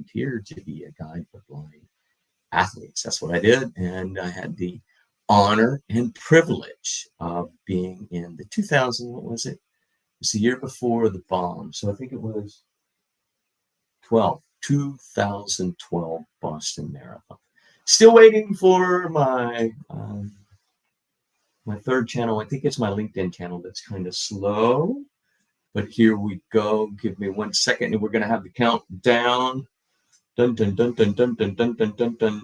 volunteered to be a guide for blind athletes. That's what I did. And I had the honor and privilege of being in the 2000, what was it? It was the year before the bomb. So I think it was 2012 Boston Marathon. Still waiting for my my third channel. I think it's my LinkedIn channel that's kind of slow. But here we go. Give me 1 second, and we're going to have the countdown. Dun, dun, dun, dun, dun, dun, dun, dun, dun, dun.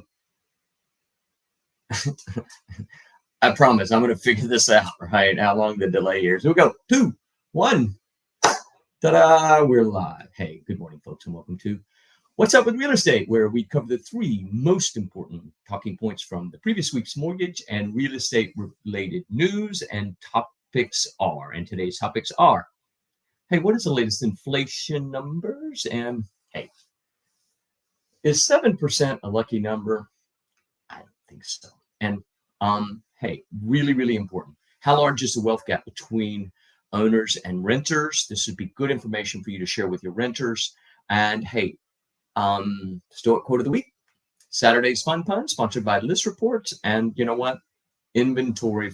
I promise I'm going to figure this out, right? How long the delay here. So we go. 2, 1. Ta-da! We're live. Hey, good morning, folks, and welcome to What's Up with Real Estate, where we cover the 3 most important talking points from the previous week's mortgage and real estate related news and topics are. And today's topics are, hey, what is the latest inflation numbers? And hey, is 7% a lucky number? I don't think so. And hey, really, really important. How large is the wealth gap between owners and renters? This would be good information for you to share with your renters. And hey, Stoic Quote of the Week, Saturday's Fun Pun, sponsored by List Reports. And you know what? Inventory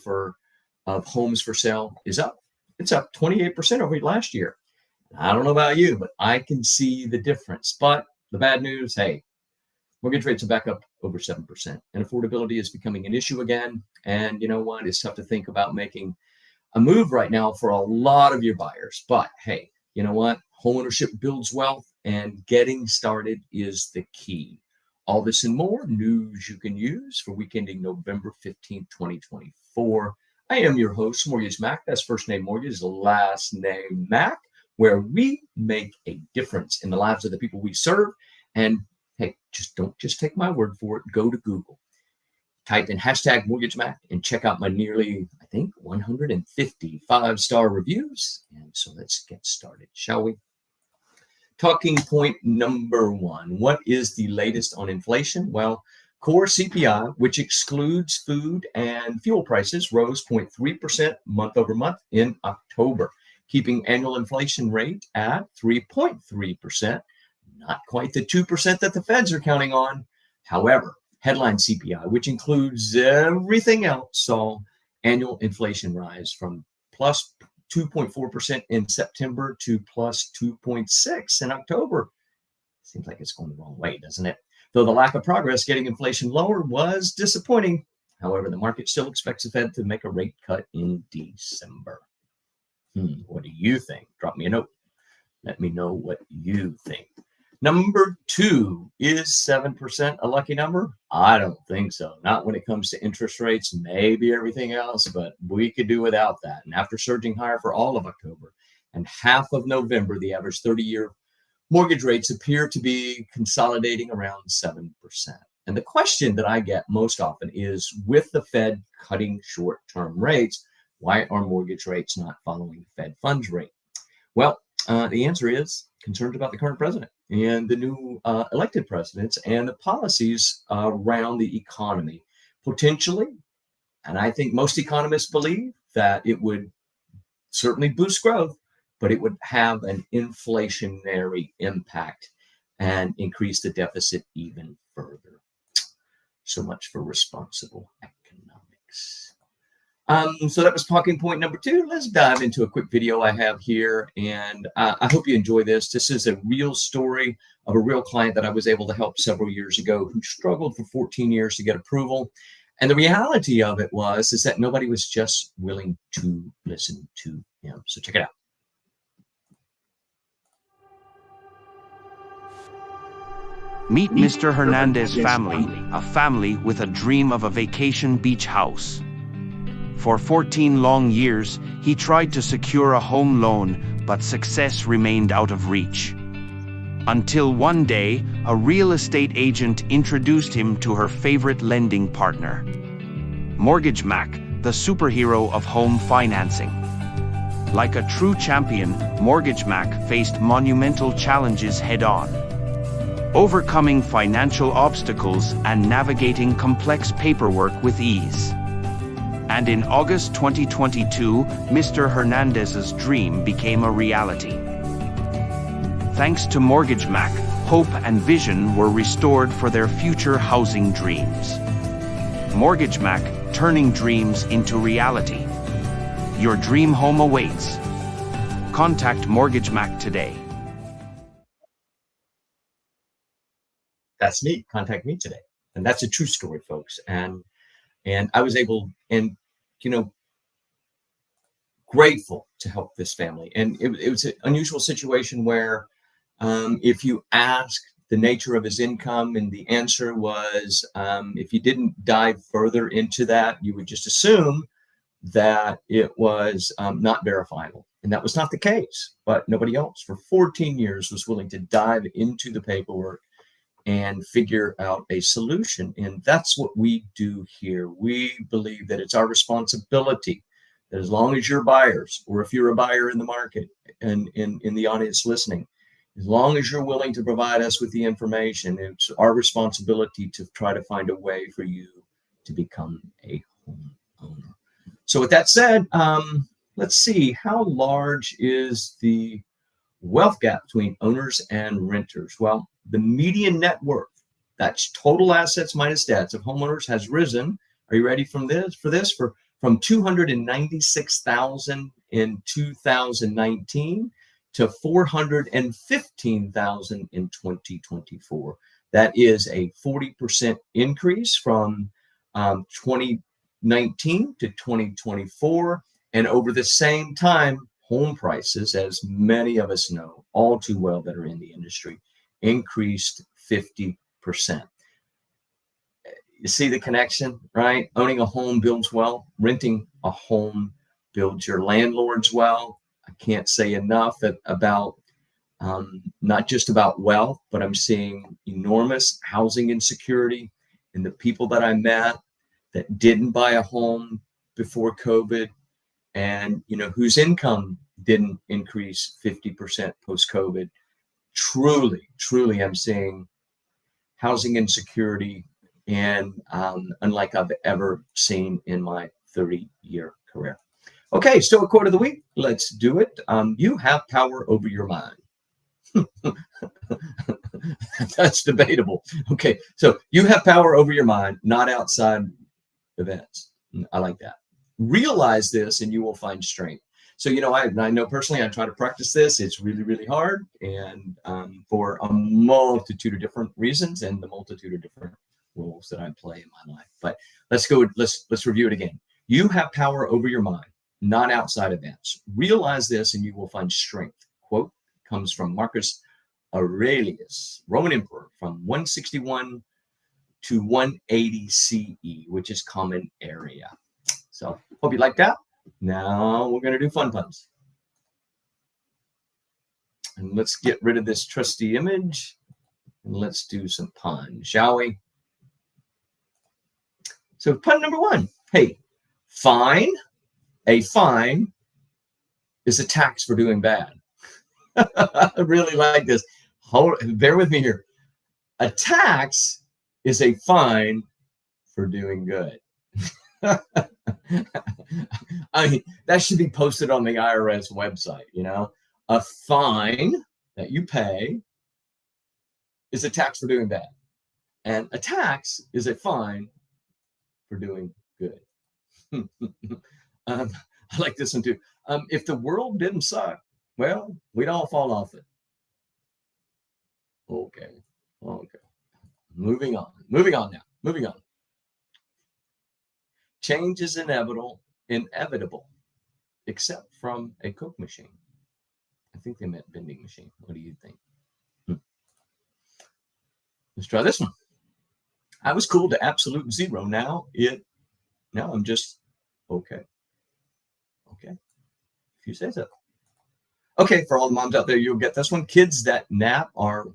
of homes for sale is up. It's up 28% over last year. I don't know about you, but I can see the difference. But the bad news, hey, mortgage rates are back up over 7%. And affordability is becoming an issue again. And you know what? It's tough to think about making a move right now for a lot of your buyers. But hey, you know what? Homeownership builds wealth, and getting started is the key. All this and more news you can use for week ending November 15th, 2024. I am your host, Mortgage Mac. That's first name Mortgage, last name Mac, where we make a difference in the lives of the people we serve. And hey, don't take my word for it. Go to Google, type in hashtag Mortgage Mac, and check out my nearly, I think, 150 5-star reviews. And so let's get started, shall we? Talking point number 1. What is the latest on inflation? Well, core CPI, which excludes food and fuel prices, rose 0.3% month over month in October, keeping annual inflation rate at 3.3%, not quite the 2% that the feds are counting on. However, headline CPI, which includes everything else, saw annual inflation rise from plus 2.4% in September to plus 2.6% in October. Seems like it's going the wrong way, doesn't it? Though the lack of progress getting inflation lower was disappointing. However, the market still expects the Fed to make a rate cut in December. What do you think? Drop me a note. Let me know what you think. Number 2, is 7% a lucky number? I don't think so. Not when it comes to interest rates, maybe everything else, but we could do without that. And after surging higher for all of October and half of November, the average 30-year mortgage rates appear to be consolidating around 7%. And the question that I get most often is, with the Fed cutting short-term rates, why are mortgage rates not following the Fed funds rate? Well, the answer is concerns about the current president and the new elected presidents and the policies around the economy. Potentially, and I think most economists believe that it would certainly boost growth, but it would have an inflationary impact and increase the deficit even further. So much for responsible economics. So that was talking point number 2. Let's dive into a quick video I have here. And I hope you enjoy this. This is a real story of a real client that I was able to help several years ago who struggled for 14 years to get approval. And the reality of it is that nobody was just willing to listen to him. So check it out. Meet Mr. Hernandez family, a family with a dream of a vacation beach house. For 14 long years, he tried to secure a home loan, but success remained out of reach. Until one day, a real estate agent introduced him to her favorite lending partner, Mortgage Mac, the superhero of home financing. Like a true champion, Mortgage Mac faced monumental challenges head-on, overcoming financial obstacles and navigating complex paperwork with ease. And in August 2022, Mr. Hernandez's dream became a reality. Thanks to Mortgage Mac, hope and vision were restored for their future housing dreams. Mortgage Mac, turning dreams into reality. Your dream home awaits. Contact Mortgage Mac today. That's me. Contact me today. And that's a true story, folks. And I was able, and grateful to help this family. And it was an unusual situation where if you ask the nature of his income, and the answer was, if you didn't dive further into that, you would just assume that it was not verifiable. And that was not the case. But nobody else for 14 years was willing to dive into the paperwork and figure out a solution. And that's what we do here. We believe that it's our responsibility that as long as you're buyers, or if you're a buyer in the market and in the audience listening, as long as you're willing to provide us with the information, it's our responsibility to try to find a way for you to become a homeowner. So with that said, let's see, how large is the wealth gap between owners and renters? Well, the median net worth, that's total assets minus debts of homeowners, has risen. Are you ready from $296,000 in 2019 to $415,000 in 2024. That is a 40% increase from 2019 to 2024. And over the same time, home prices, as many of us know all too well that are in the industry, increased 50%. You see the connection, right? Owning a home builds wealth. Renting a home builds your landlords well. I can't say enough about not just about wealth, but I'm seeing enormous housing insecurity in the people that I met that didn't buy a home before COVID, and whose income didn't increase 50% post-COVID. Truly, I'm seeing housing insecurity, and unlike I've ever seen in my 30-year career. Okay, still a quote of the week. Let's do it. You have power over your mind. That's debatable. Okay, so you have power over your mind, not outside events. I like that. Realize this and you will find strength. So, I know personally, I try to practice this. It's really, really hard, and for a multitude of different reasons and the multitude of different roles that I play in my life. But let's review it again. You have power over your mind, not outside events. Realize this and you will find strength. Quote comes from Marcus Aurelius, Roman emperor, from 161 to 180 CE, which is common area. So hope you like that. Now we're going to do fun puns. And let's get rid of this trusty image and let's do some puns, shall we? So pun number one. Hey, fine. A fine is a tax for doing bad. I really like this. Bear with me here. A tax is a fine for doing good. I mean, that should be posted on the IRS website. A fine that you pay is a tax for doing bad, and a tax is a fine for doing good. I like this one too. If the world didn't suck, well, we'd all fall off it. Okay. Moving on now. Change is inevitable, except from a Coke machine. I think they meant vending machine. What do you think? Let's try this one. I was cool to absolute zero. Now I'm just okay. Okay. If you say so. Okay, for all the moms out there, you'll get this one. Kids that nap are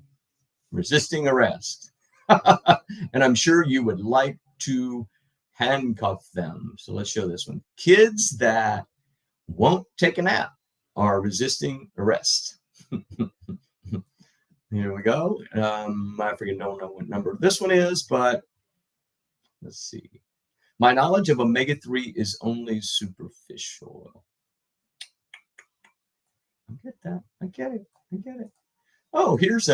resisting arrest. And I'm sure you would like to handcuff them. So let's show this one. Kids that won't take a nap are resisting arrest. Here we go. I don't know what number this one is, but let's see. My knowledge of omega-3 is only superficial. I get that. I get it. Oh, here's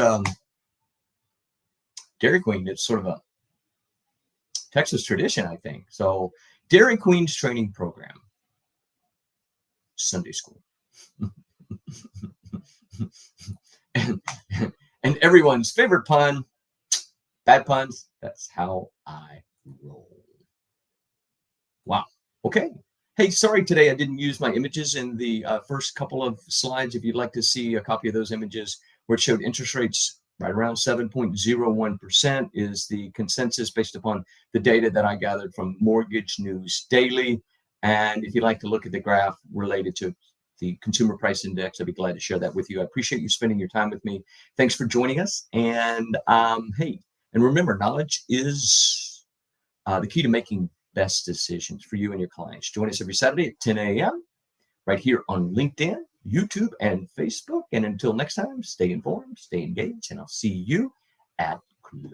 Dairy Queen, it's sort of a Texas tradition, I think. So Dairy Queen's training program, Sunday school. and, and everyone's favorite pun, bad puns. That's how I roll. Wow. Okay. Hey, sorry today I didn't use my images in the first couple of slides. If you'd like to see a copy of those images where it showed interest rates right around 7.01% is the consensus based upon the data that I gathered from Mortgage News Daily. And if you'd like to look at the graph related to the consumer price index, I'd be glad to share that with you. I appreciate you spending your time with me. Thanks for joining us. And hey, and remember, knowledge is the key to making best decisions for you and your clients. Join us every Saturday at 10 a.m. right here on LinkedIn, YouTube, and Facebook. And until next time, stay informed, stay engaged, and I'll see you at close.